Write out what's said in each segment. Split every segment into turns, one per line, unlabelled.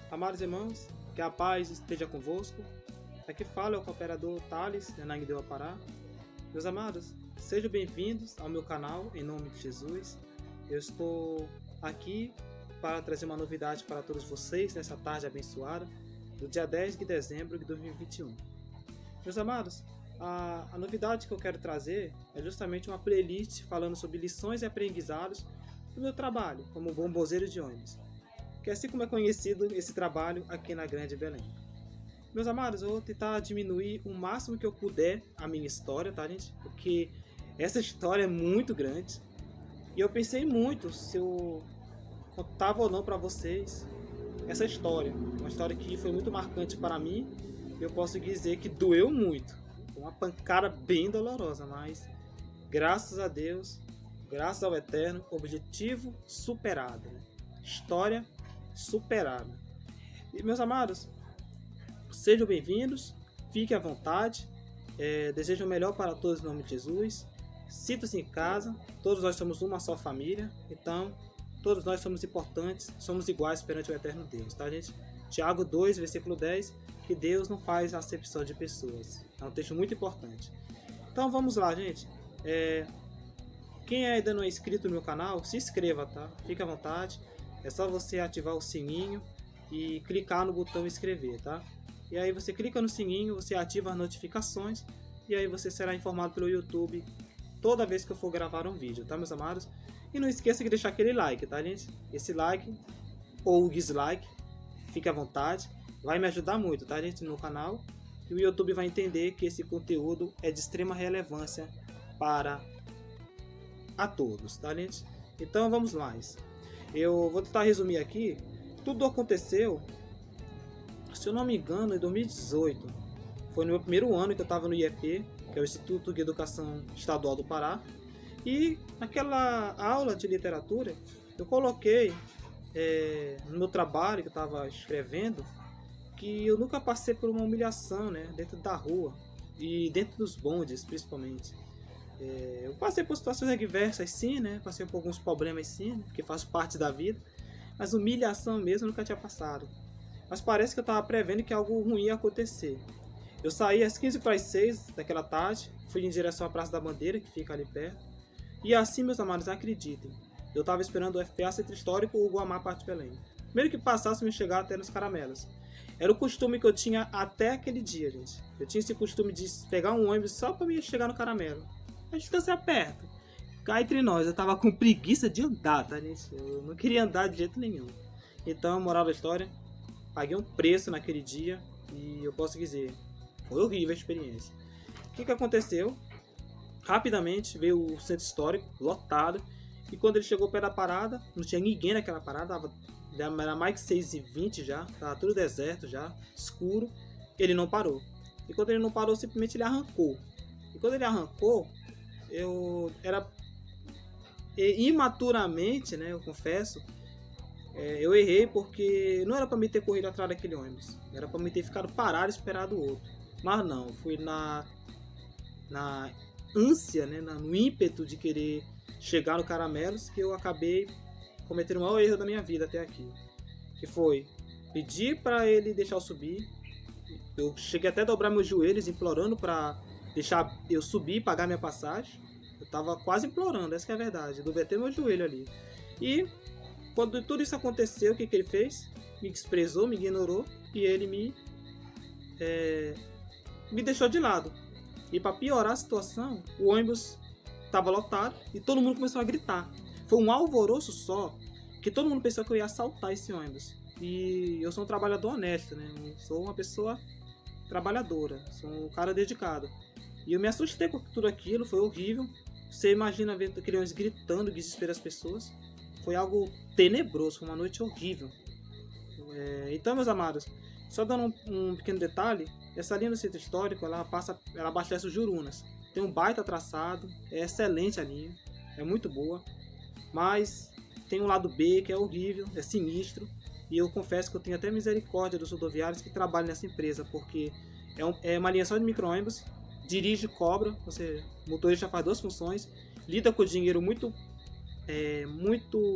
Amados irmãos, que a paz esteja convosco. Aqui fala é o cooperador Thales, de Ananindeua, Pará. Meus amados, sejam bem-vindos ao meu canal, em nome de Jesus. Eu estou aqui para trazer uma novidade para todos vocês nessa tarde abençoada, do dia 10 de dezembro de 2021. Meus amados, a novidade que eu quero trazer é justamente uma playlist falando sobre lições e aprendizados do meu trabalho como bombozeiro de ônibus, que é assim como é conhecido esse trabalho aqui na Grande Belém. Meus amados, eu vou tentar diminuir o máximo que eu puder a minha história, tá, gente? Porque essa história é muito grande e eu pensei muito se eu contava ou não para vocês essa história. Uma história que foi muito marcante para mim. Eu posso dizer que doeu muito, uma pancada bem dolorosa, mas graças a Deus, graças ao Eterno, objetivo superado, né? História superada. E meus amados, sejam bem-vindos, fiquem à vontade, desejo o melhor para todos em nome de Jesus. Sintam-se em casa, todos nós somos uma só família, então todos nós somos importantes, somos iguais perante o Eterno Deus, tá, gente? Tiago 2, versículo 10, que Deus não faz acepção de pessoas. É um texto muito importante. Então vamos lá, gente. Quem ainda não é inscrito no meu canal, se inscreva, tá? Fique à vontade. É só você ativar o sininho e clicar no botão inscrever, tá? E aí você clica no sininho, você ativa as notificações e aí você será informado pelo YouTube toda vez que eu for gravar um vídeo, tá, meus amados? E não esqueça de deixar aquele like, tá, gente? Esse like ou dislike, fique à vontade, vai me ajudar muito, tá, gente, no canal. E o YouTube vai entender que esse conteúdo é de extrema relevância para a todos, tá, gente? Então vamos lá. Eu vou tentar resumir aqui. Tudo aconteceu, se eu não me engano, em 2018. Foi no meu primeiro ano que eu estava no IEP, que é o Instituto de Educação Estadual do Pará. E naquela aula de literatura, eu coloquei no meu trabalho que eu estava escrevendo, que eu nunca passei por uma humilhação, né, dentro da rua e dentro dos bondes, principalmente. Eu passei por situações adversas, sim, né? Passei por alguns problemas, sim, né? Que faz parte da vida. Mas humilhação mesmo eu nunca tinha passado. Mas parece que eu estava prevendo que algo ruim ia acontecer. Eu saí às 15 para as 6 daquela tarde, fui em direção à Praça da Bandeira, que fica ali perto. E assim, meus amados, acreditem, eu estava esperando o FPA Centro Histórico ou o Guamá Parte Belém. Primeiro que passasse, me chegar até nos caramelos. Era o costume que eu tinha até aquele dia, gente. Eu tinha esse costume de pegar um ônibus só para me chegar no caramelo. A distância é perto. Cá entre nós, eu tava com preguiça de andar, tá, gente? Eu não queria andar de jeito nenhum. Então, moral da história, paguei um preço naquele dia e eu posso dizer, foi horrível a experiência. O que aconteceu? Rapidamente veio o centro histórico, lotado, e quando ele chegou perto da parada, não tinha ninguém naquela parada, era mais que 6h20 já, tava tudo deserto já, escuro, ele não parou. E quando ele não parou, simplesmente ele arrancou. E quando ele arrancou, eu era imaturamente, né, eu confesso, eu errei porque não era para me ter corrido atrás daquele ônibus, era para me ter ficado parado e esperado o outro. Mas não, fui na ânsia, né, no ímpeto de querer chegar no Caramelos, que eu acabei cometendo o maior erro da minha vida até aqui, que foi pedir para ele deixar eu subir. Eu cheguei até a dobrar meus joelhos implorando para deixar eu subir e pagar minha passagem. Eu tava quase implorando, essa que é a verdade. Eu até meu joelho ali. E quando tudo isso aconteceu, o que ele fez? Me desprezou, me ignorou e ele me deixou de lado. E para piorar a situação, o ônibus estava lotado e todo mundo começou a gritar. Foi um alvoroço só que todo mundo pensou que eu ia assaltar esse ônibus. E eu sou um trabalhador honesto, né? Eu sou uma pessoa trabalhadora, sou um cara dedicado. E eu me assustei com tudo aquilo, foi horrível. Você imagina ver aquele ônibus gritando, desespero as pessoas. Foi algo tenebroso, foi uma noite horrível. Então, meus amados, só dando um pequeno detalhe, essa linha do centro histórico, ela abastece os Jurunas. Tem um baita traçado, é excelente a linha, é muito boa. Mas tem um lado B que é horrível, é sinistro. E eu confesso que eu tenho até misericórdia dos rodoviários que trabalham nessa empresa, porque é uma linha só de micro-ônibus, dirige, cobra, o motorista faz duas funções, lida com o dinheiro muito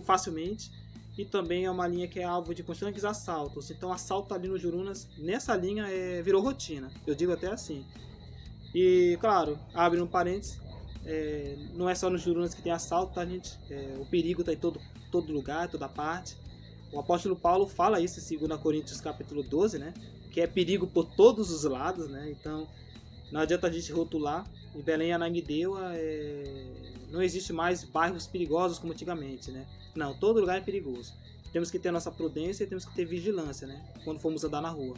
facilmente e também é uma linha que é alvo de constantes assaltos. Então assalto ali no Jurunas, nessa linha virou rotina, eu digo até assim. E claro, abre um parênteses, não é só no Jurunas que tem assalto, tá, gente? O perigo está em todo lugar, toda parte. O apóstolo Paulo fala isso em 2 Coríntios capítulo 12, né? Que é perigo por todos os lados, né? Então não adianta a gente rotular. Em Belém e Ananindeua não existe mais bairros perigosos como antigamente, né? Não, todo lugar é perigoso. Temos que ter nossa prudência e temos que ter vigilância, né? Quando formos andar na rua.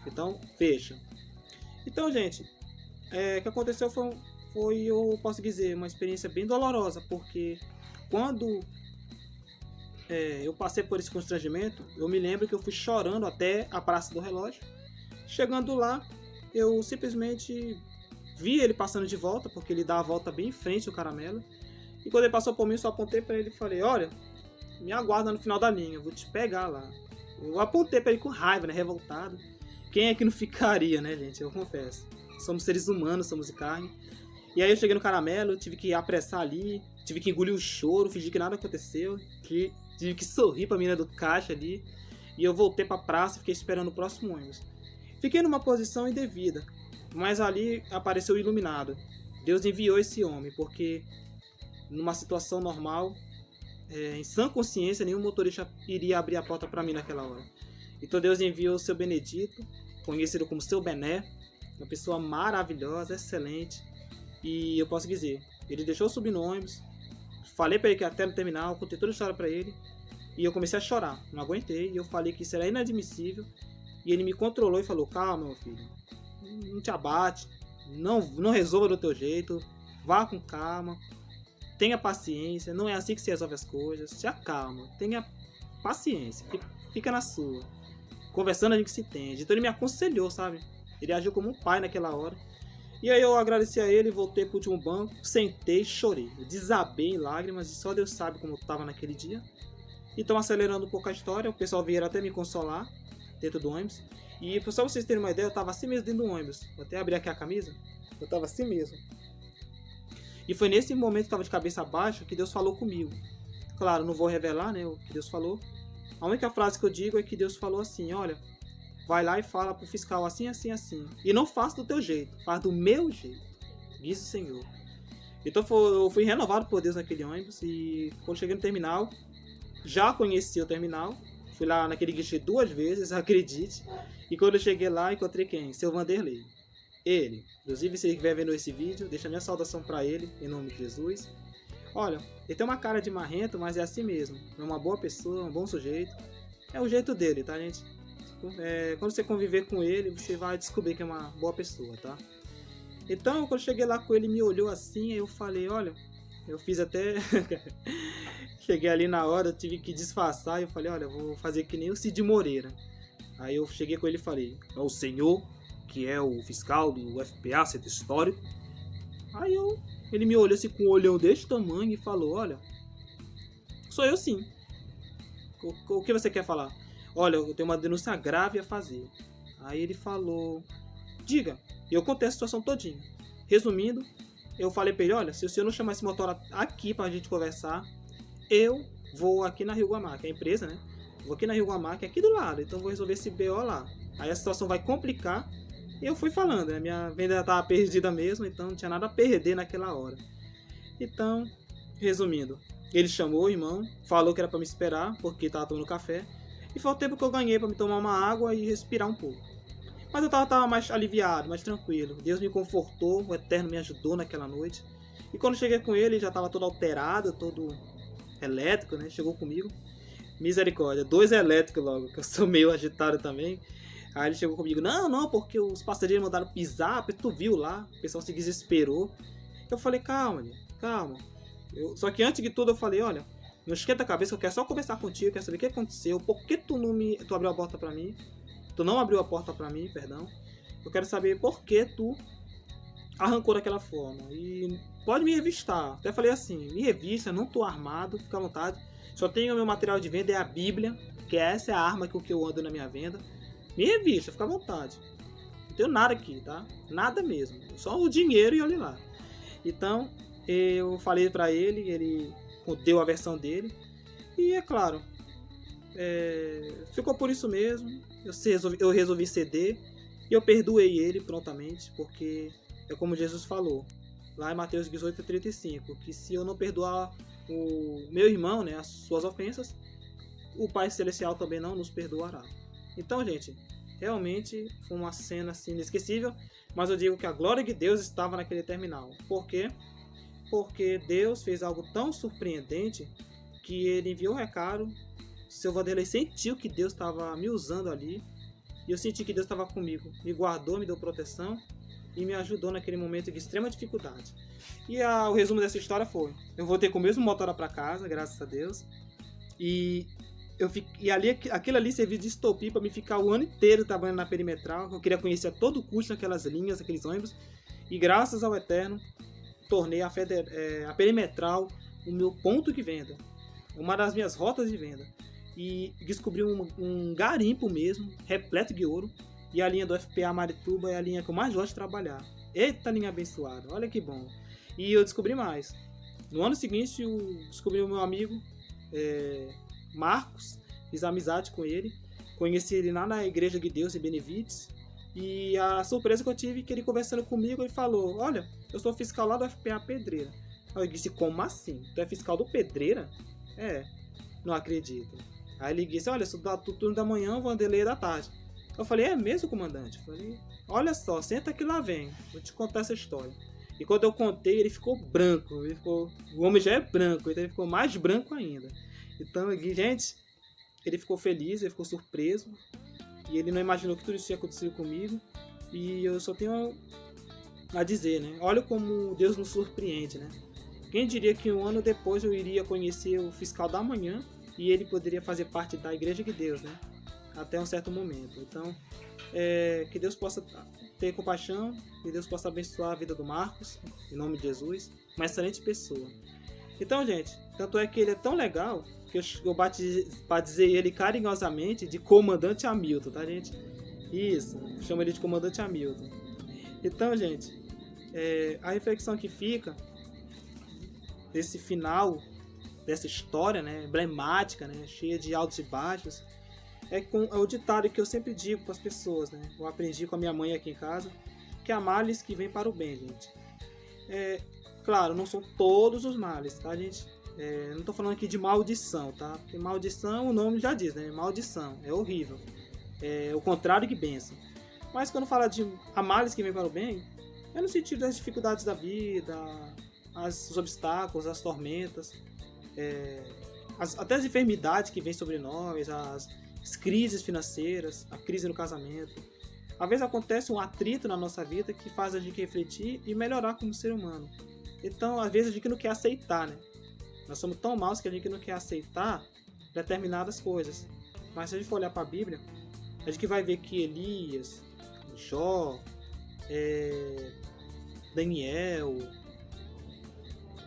Então, fecha. Então, gente, o que aconteceu foi, eu posso dizer, uma experiência bem dolorosa, porque quando eu passei por esse constrangimento, eu me lembro que eu fui chorando até a Praça do Relógio. Chegando lá, eu simplesmente vi ele passando de volta, porque ele dá a volta bem em frente ao Caramelo. E quando ele passou por mim, eu só apontei para ele e falei: olha, me aguarda no final da linha, eu vou te pegar lá. Eu apontei para ele com raiva, né, revoltado. Quem é que não ficaria, né, gente? Eu confesso. Somos seres humanos, somos de carne. E aí eu cheguei no Caramelo, tive que apressar ali, tive que engolir o choro, fingir que nada aconteceu, tive que sorrir pra menina do caixa ali. E eu voltei pra praça e fiquei esperando o próximo ônibus. Fiquei numa posição indevida, mas ali apareceu o iluminado. Deus enviou esse homem, porque numa situação normal, em sã consciência, nenhum motorista iria abrir a porta para mim naquela hora. Então Deus enviou o seu Benedito, conhecido como seu Bené, uma pessoa maravilhosa, excelente. E eu posso dizer, ele deixou eu subir no ônibus, falei para ele que até no terminal, contei toda a história para ele, e eu comecei a chorar, não aguentei, e eu falei que isso era inadmissível, e ele me controlou e falou: calma, meu filho, não te abate, não resolva do teu jeito, vá com calma, tenha paciência, não é assim que se resolve as coisas, se acalma, tenha paciência, fica na sua, conversando a gente se entende. Então ele me aconselhou, sabe, ele agiu como um pai naquela hora. E aí eu agradeci a ele, voltei pro último banco, sentei, chorei, eu desabei em lágrimas, e só Deus sabe como eu tava naquele dia. Então, acelerando um pouco a história, o pessoal vieram até me consolar dentro do ônibus. E só pra vocês terem uma ideia, eu tava assim mesmo dentro do ônibus. Vou até abrir aqui a camisa. Eu tava assim mesmo. E foi nesse momento que eu tava de cabeça baixa que Deus falou comigo. Claro, não vou revelar, né, o que Deus falou. A única frase que eu digo é que Deus falou assim: olha, vai lá e fala pro fiscal assim, assim, assim. E não faça do teu jeito, faz do meu jeito. Diz o Senhor. Então eu fui renovado por Deus naquele ônibus. E quando cheguei no terminal, já conheci o terminal. Fui lá naquele guichê 2 vezes, acredite. E quando eu cheguei lá, encontrei quem? Seu Vanderlei. Ele. Inclusive, se ele estiver vendo esse vídeo, deixa minha saudação para ele, em nome de Jesus. Olha, ele tem uma cara de marrento, mas é assim mesmo. É uma boa pessoa, um bom sujeito. É o jeito dele, tá, gente? Quando você conviver com ele, você vai descobrir que é uma boa pessoa, tá? Então, quando eu cheguei lá com ele, me olhou assim, aí eu falei: olha, eu fiz até... Cheguei ali na hora, eu tive que disfarçar, e eu falei: olha, eu vou fazer que nem o Cid Moreira. Aí eu cheguei com ele e falei: é o senhor, que é o fiscal do FPA, Centro Histórico. Aí ele me olhou assim com um olhão desse tamanho e falou: olha, sou eu sim. O que você quer falar? Olha, eu tenho uma denúncia grave a fazer. Aí ele falou: diga. E eu contei a situação todinha. Resumindo, eu falei pra ele: olha, se o senhor não chamar esse motor aqui pra gente conversar, eu vou aqui na Rio Guamá, que é a empresa, né? Vou aqui na Rio Guamá, que é aqui do lado, então vou resolver esse BO lá. Aí a situação vai complicar. E eu fui falando, né? Minha venda estava perdida mesmo, então não tinha nada a perder naquela hora. Então, resumindo, ele chamou o irmão, falou que era para me esperar, porque estava tomando café. E foi o tempo que eu ganhei para me tomar uma água e respirar um pouco. Mas eu tava mais aliviado, mais tranquilo. Deus me confortou, o Eterno me ajudou naquela noite. E quando cheguei com ele, já estava todo alterado, todo elétrico, né? Chegou comigo. Misericórdia, 2 elétricos logo, que eu sou meio agitado também. Aí ele chegou comigo: não, porque os passageiros mandaram pisar, porque tu viu lá, o pessoal se desesperou. Eu falei: calma. Só que antes de tudo eu falei: olha, não esquenta a cabeça, eu quero só conversar contigo, quero saber o que aconteceu, por que tu abriu a porta pra mim, tu não abriu a porta pra mim, perdão. Eu quero saber por que tu arrancou daquela forma. E pode me revistar. Até falei assim: me revista, não tô armado, fica à vontade. Só tenho o meu material de venda, é a Bíblia, que essa é a arma com que eu ando na minha venda. Me revista, fica à vontade. Não tenho nada aqui, tá? Nada mesmo. Só o dinheiro e olhe lá. Então, eu falei pra ele, ele deu a versão dele. E é claro, ficou por isso mesmo. Eu resolvi ceder e eu perdoei ele prontamente, porque é como Jesus falou lá em Mateus 18:35, que se eu não perdoar o meu irmão, né, as suas ofensas, o Pai Celestial também não nos perdoará. Então, gente, realmente foi uma cena assim, inesquecível, mas eu digo que a glória de Deus estava naquele terminal. Por quê? Porque Deus fez algo tão surpreendente que ele enviou um recado. O seu Vanderlei sentiu que Deus estava me usando ali, e eu senti que Deus estava comigo, me guardou, me deu proteção e me ajudou naquele momento de extrema dificuldade. E o resumo dessa história foi: eu voltei com o mesmo motor para casa, graças a Deus, e aquilo ali serviu de estopim para me ficar o ano inteiro trabalhando na perimetral. Eu queria conhecer a todo custo aquelas linhas, aqueles ônibus, e graças ao Eterno tornei a perimetral o meu ponto de venda, uma das minhas rotas de venda, e descobri um garimpo mesmo, repleto de ouro. E a linha do FPA Marituba é a linha que eu mais gosto de trabalhar. Eita, linha abençoada, olha que bom. E eu descobri mais. No ano seguinte, eu descobri o meu amigo Marcos, fiz amizade com ele, conheci ele lá na Igreja de Deus em Benevides, e a surpresa que eu tive, que ele conversando comigo, ele falou: olha, eu sou fiscal lá do FPA Pedreira. Aí eu disse: como assim? Tu é fiscal do Pedreira? Não acredito. Aí ele disse: olha, eu sou do turno da manhã, o Vanderlei da tarde. Eu falei: é mesmo, comandante? Eu falei: olha só, senta que lá vem, vou te contar essa história. E quando eu contei, ele ficou branco. O homem já é branco, então ele ficou mais branco ainda. Então, gente, ele ficou feliz, ele ficou surpreso. E ele não imaginou que tudo isso tinha acontecido comigo. E eu só tenho a dizer, né? Olha como Deus nos surpreende, né? Quem diria que um ano depois eu iria conhecer o fiscal da manhã e ele poderia fazer parte da Igreja de Deus, né? Até um certo momento. Então, que Deus possa ter compaixão, que Deus possa abençoar a vida do Marcos, em nome de Jesus, uma excelente pessoa. Então, gente, tanto é que ele é tão legal que eu batizei ele carinhosamente de Comandante Hamilton, tá, gente? Isso, chamo ele de Comandante Hamilton. Então, gente, a reflexão que fica desse final dessa história, né, emblemática, né, cheia de altos e baixos, é o ditado que eu sempre digo para as pessoas, né? Eu aprendi com a minha mãe aqui em casa, que há males que vêm para o bem, gente. Claro, não são todos os males, tá, gente? Não estou falando aqui de maldição, tá? Porque maldição, o nome já diz, né? Maldição, é horrível. É o contrário de bênção. Mas quando fala de há males que vêm para o bem, é no sentido das dificuldades da vida, os obstáculos, as tormentas, até as enfermidades que vêm sobre nós, as crises financeiras, a crise no casamento. Às vezes acontece um atrito na nossa vida que faz a gente refletir e melhorar como ser humano. Então, às vezes a gente não quer aceitar, né? Nós somos tão maus que a gente não quer aceitar determinadas coisas. Mas se a gente for olhar para a Bíblia, a gente vai ver que Elias, Jó, Daniel,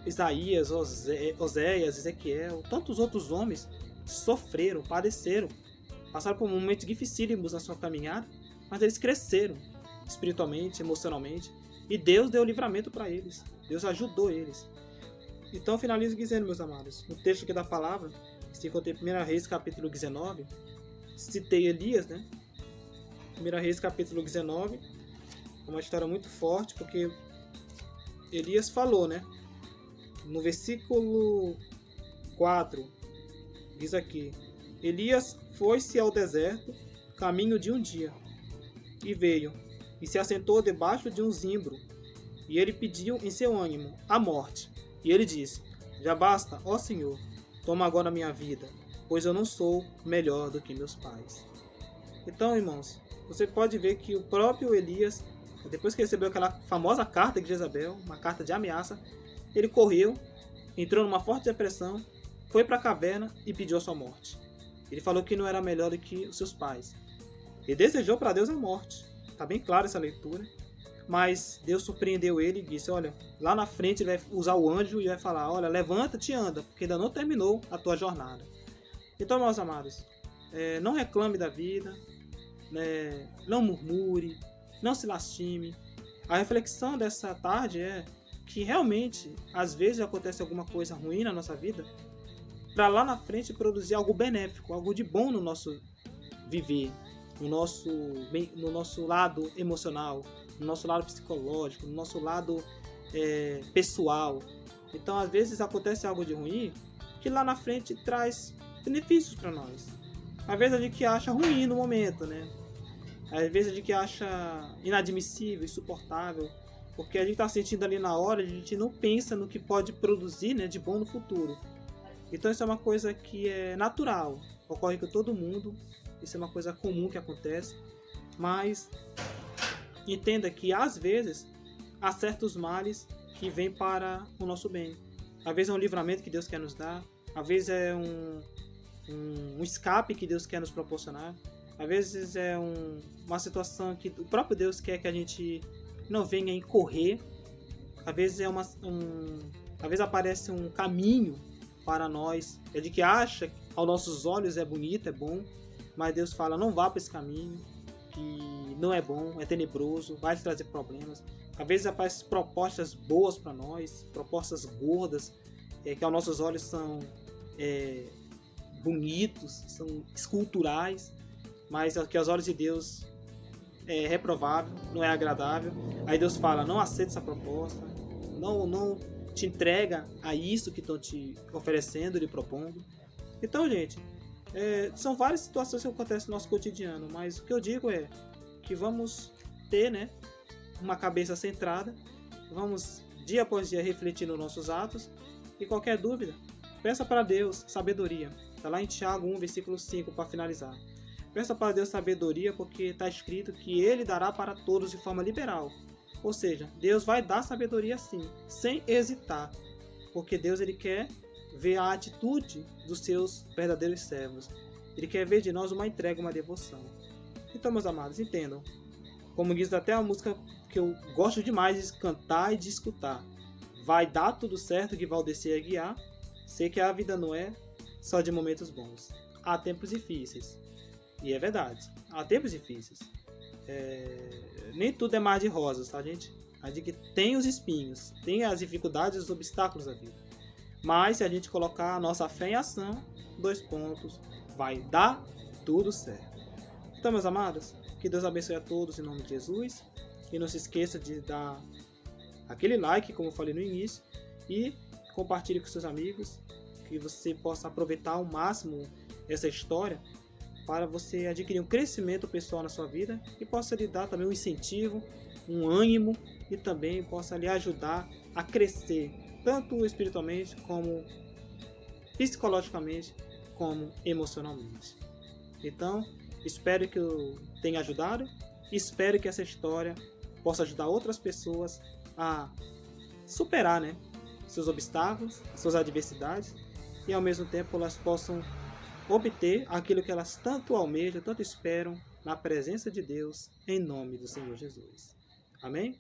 Isaías, Oséias, Ezequiel, tantos outros homens sofreram, padeceram, passaram por momentos dificílimos na sua caminhada, mas eles cresceram espiritualmente, emocionalmente, e Deus deu livramento para eles. Deus ajudou eles. Então eu finalizo dizendo, meus amados, no texto aqui da palavra, que se encontra em 1 Reis capítulo 19, citei Elias, né? 1 Reis capítulo 19, é uma história muito forte, porque Elias falou, né? No versículo 4, diz aqui: Elias foi-se ao deserto, caminho de um dia, e veio, e se assentou debaixo de um zimbro, e ele pediu em seu ânimo a morte. E ele disse: já basta, ó Senhor, toma agora a minha vida, pois eu não sou melhor do que meus pais. Então, irmãos, você pode ver que o próprio Elias, depois que recebeu aquela famosa carta de Jezabel, uma carta de ameaça, ele correu, entrou numa forte depressão, foi para a caverna e pediu a sua morte. Ele falou que não era melhor do que os seus pais. Ele desejou para Deus a morte. Está bem claro essa leitura. Mas Deus surpreendeu ele e disse: olha, lá na frente ele vai usar o anjo e vai falar: olha, levanta-te e anda, porque ainda não terminou a tua jornada. Então, meus amados, não reclame da vida, não murmure, não se lastime. A reflexão dessa tarde é que realmente, às vezes acontece alguma coisa ruim na nossa vida, para lá na frente produzir algo benéfico, algo de bom no nosso viver, no nosso lado emocional, no nosso lado psicológico, no nosso lado pessoal. Então, às vezes acontece algo de ruim que lá na frente traz benefícios para nós. Às vezes a gente acha ruim no momento, né? Às vezes a gente acha inadmissível, insuportável, porque a gente está sentindo ali na hora, a gente não pensa no que pode produzir, né, de bom no futuro. Então isso é uma coisa que é natural, ocorre com todo mundo, isso é uma coisa comum que acontece, mas entenda que às vezes há certos males que vêm para o nosso bem. Às vezes é um livramento que Deus quer nos dar, às vezes é um escape que Deus quer nos proporcionar, às vezes é uma situação que o próprio Deus quer que a gente não venha incorrer, às vezes às vezes aparece um caminho para nós, é de que acha, aos nossos olhos é bonito, é bom, mas Deus fala, não vá para esse caminho, que não é bom, é tenebroso, vai te trazer problemas. Às vezes aparecem propostas boas para nós, propostas gordas, que aos nossos olhos são bonitos, são esculturais, mas que aos olhos de Deus é reprovável, não é agradável. Aí Deus fala, não aceita essa proposta, não te entrega a isso que estão te oferecendo, lhe propondo. Então, gente, são várias situações que acontecem no nosso cotidiano, mas o que eu digo é que vamos ter, né, uma cabeça centrada, vamos dia após dia refletir nos nossos atos, e qualquer dúvida, peça para Deus sabedoria. Está lá em Tiago 1, versículo 5, para finalizar. Peça para Deus sabedoria, porque está escrito que Ele dará para todos de forma liberal. Ou seja, Deus vai dar sabedoria sim, sem hesitar, porque Deus ele quer ver a atitude dos seus verdadeiros servos. Ele quer ver de nós uma entrega, uma devoção. Então, meus amados, entendam. Como diz até a música que eu gosto demais de cantar e de escutar. Vai dar tudo certo que Valdeci é guiar. Sei que a vida não é só de momentos bons. Há tempos difíceis. E é verdade. Há tempos difíceis. Nem tudo é mar de rosas, tá, gente? A gente tem os espinhos, tem as dificuldades e os obstáculos da vida. Mas se a gente colocar a nossa fé em ação, 2 pontos, vai dar tudo certo. Então, meus amados, que Deus abençoe a todos em nome de Jesus. E não se esqueça de dar aquele like, como eu falei no início, e compartilhe com seus amigos, que você possa aproveitar ao máximo essa história para você adquirir um crescimento pessoal na sua vida e possa lhe dar também um incentivo, um ânimo e também possa lhe ajudar a crescer, tanto espiritualmente como psicologicamente, como emocionalmente. Então, espero que eu tenha ajudado, espero que essa história possa ajudar outras pessoas a superar, né, seus obstáculos, suas adversidades e ao mesmo tempo elas possam obter aquilo que elas tanto almejam, tanto esperam na presença de Deus, em nome do Senhor Jesus. Amém?